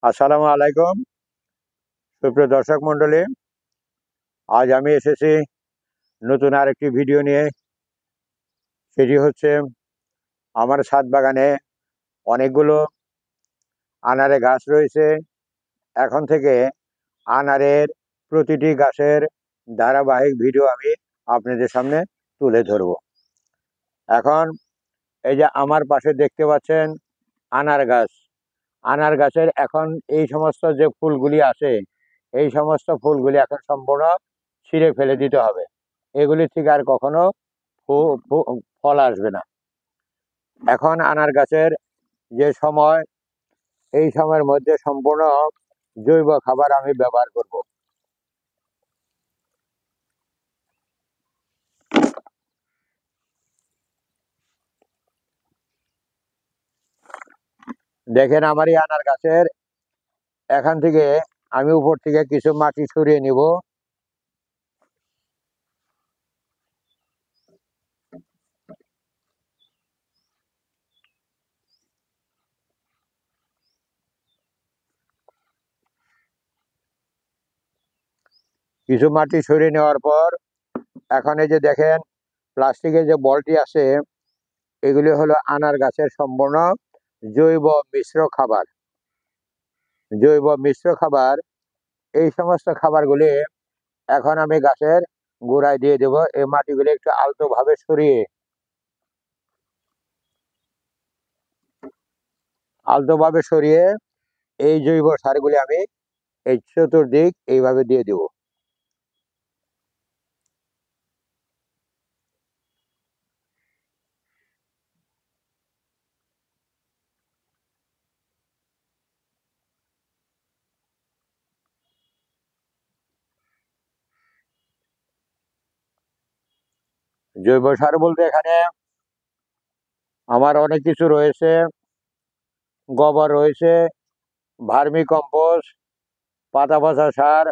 আসসালামু আলাইকুম, সুপ্রিয় দর্শক মণ্ডলী। আজ আমি এসেছি নতুন আরেকটি ভিডিও নিয়ে। সেটি হচ্ছে আমার ছাদ বাগানে অনেকগুলো আনারে গাছ রয়েছে। এখন থেকে আনারের প্রতিটি গাছের ধারাবাহিক ভিডিও আমি আপনাদের সামনে তুলে ধরব। এখন এই যে আমার পাশে দেখতে পাচ্ছেন আনার গাছ। আনার গাছের এখন এই সমস্ত যে ফুলগুলি আছে, এই সমস্ত ফুলগুলি এখন সম্পূর্ণ ছিঁড়ে ফেলে দিতে হবে। এগুলি থেকে আর কখনো ফল আসবে না। এখন আনার গাছের যে সময়, এই সময়ের মধ্যে সম্পূর্ণ জৈব খাবার আমি ব্যবহার করব। দেখেন আমার এই আনার গাছের এখান থেকে আমি উপর থেকে কিছু মাটি সরিয়ে নিব। কিছু মাটি সরিয়ে নেওয়ার পর এখন এই যে দেখেন প্লাস্টিকের যে বলটি আছে, এগুলি হলো আনার গাছের সম্পূর্ণ জৈব মিশ্র খাবার। জৈব মিশ্র খাবার, এই সমস্ত খাবারগুলি এখন আমি গাছের গোড়ায় দিয়ে দেব। এই মাটিগুলি একটু আলতোভাবে সরিয়ে এই জৈব সারগুলি আমি এই চতুর্দিক এইভাবে দিয়ে দেব। জৈব সার বলতে এখানে আমার অনেক কিছু রয়েছে। গোবর রয়েছে, ভার্মি কম্পোস্ট, পাতা পচা সার,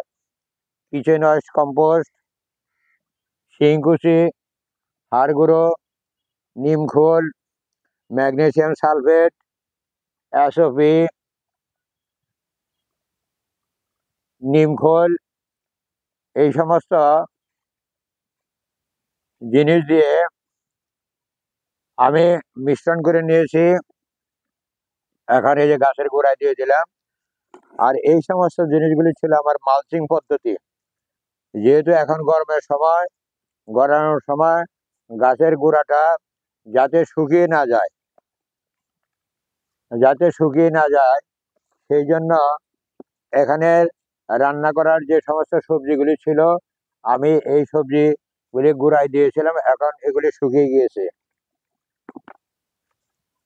কিচেন ওয়েস্ট কম্পোস্ট, শিংকুচি, হাড় গুঁড়ো, নিমখোল, ম্যাগনেসিয়াম সালফেট, এসওপি, নিমখোল, এই সমস্ত জিনিস দিয়ে আমি মিশ্রণ করে নিয়েছি। এখন এই যে গাছের গোড়ায় দিয়ে দিলাম। আর এই সমস্ত জিনিসগুলি ছিল আমার মালচিং পদ্ধতি। যেহেতু এখন গরমের সময়, গড়ানোর সময় গাছের গোড়াটা যাতে শুকিয়ে না যায়, সেই জন্য এখানে রান্না করার যে সমস্ত সবজিগুলি ছিল, আমি এই সবজিগুলি গুঁড়ায় দিয়েছিলাম। এখন এগুলি শুকিয়ে গিয়েছে।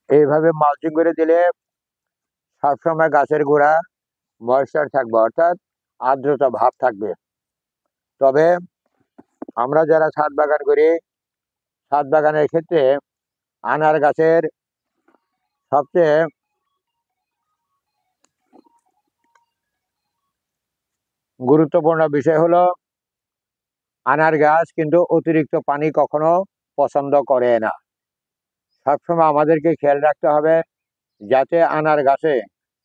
এইভাবে মালচিং করে দিলে সবসময় গাছের গোড়া ময়েশ্চার থাকবে, অর্থাৎ আর্দ্রতা ভাব থাকবে। তবে আমরা যারা ছাদ বাগান করি, ছাদ বাগানের ক্ষেত্রে আনার গাছের সবচেয়ে গুরুত্বপূর্ণ বিষয় হলো আনার গাছ কিন্তু অতিরিক্ত পানি কখনো পছন্দ করে না। সবসময় আমাদেরকে খেয়াল রাখতে হবে যাতে আনার গাছে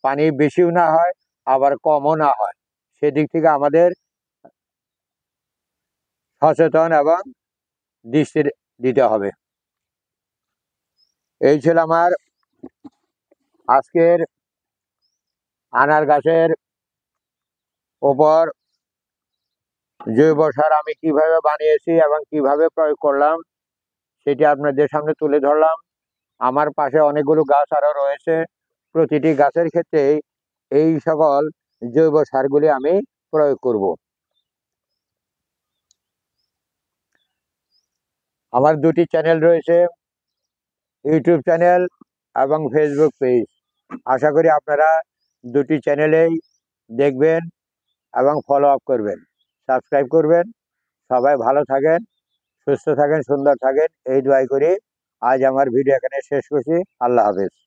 পানি বেশিও না হয়, আবার কমও না হয়। সেদিক থেকে আমাদের সচেতন এবং দৃষ্টি দিতে হবে। এই ছিল আমার আজকের আনার গাছের ওপর জৈব সার আমি কিভাবে বানিয়েছি এবং কিভাবে প্রয়োগ করলাম, সেটি আপনাদের সামনে তুলে ধরলাম। আমার পাশে অনেকগুলো গাছ আরো রয়েছে। প্রতিটি গাছের ক্ষেত্রে এই সকল জৈব সারগুলি আমি প্রয়োগ করব। আমার দুটি চ্যানেল রয়েছে, ইউটিউব চ্যানেল এবং ফেসবুক পেজ। আশা করি আপনারা দুটি চ্যানেলেই দেখবেন এবং ফলো আপ করবেন, সাবস্ক্রাইব করবেন। সবাই ভালো থাকেন, সুস্থ থাকেন, সুন্দর থাকেন, এই দোয়াই করি আজ আমার ভিডিও এখানে শেষ করছি। আল্লাহ হাফেজ।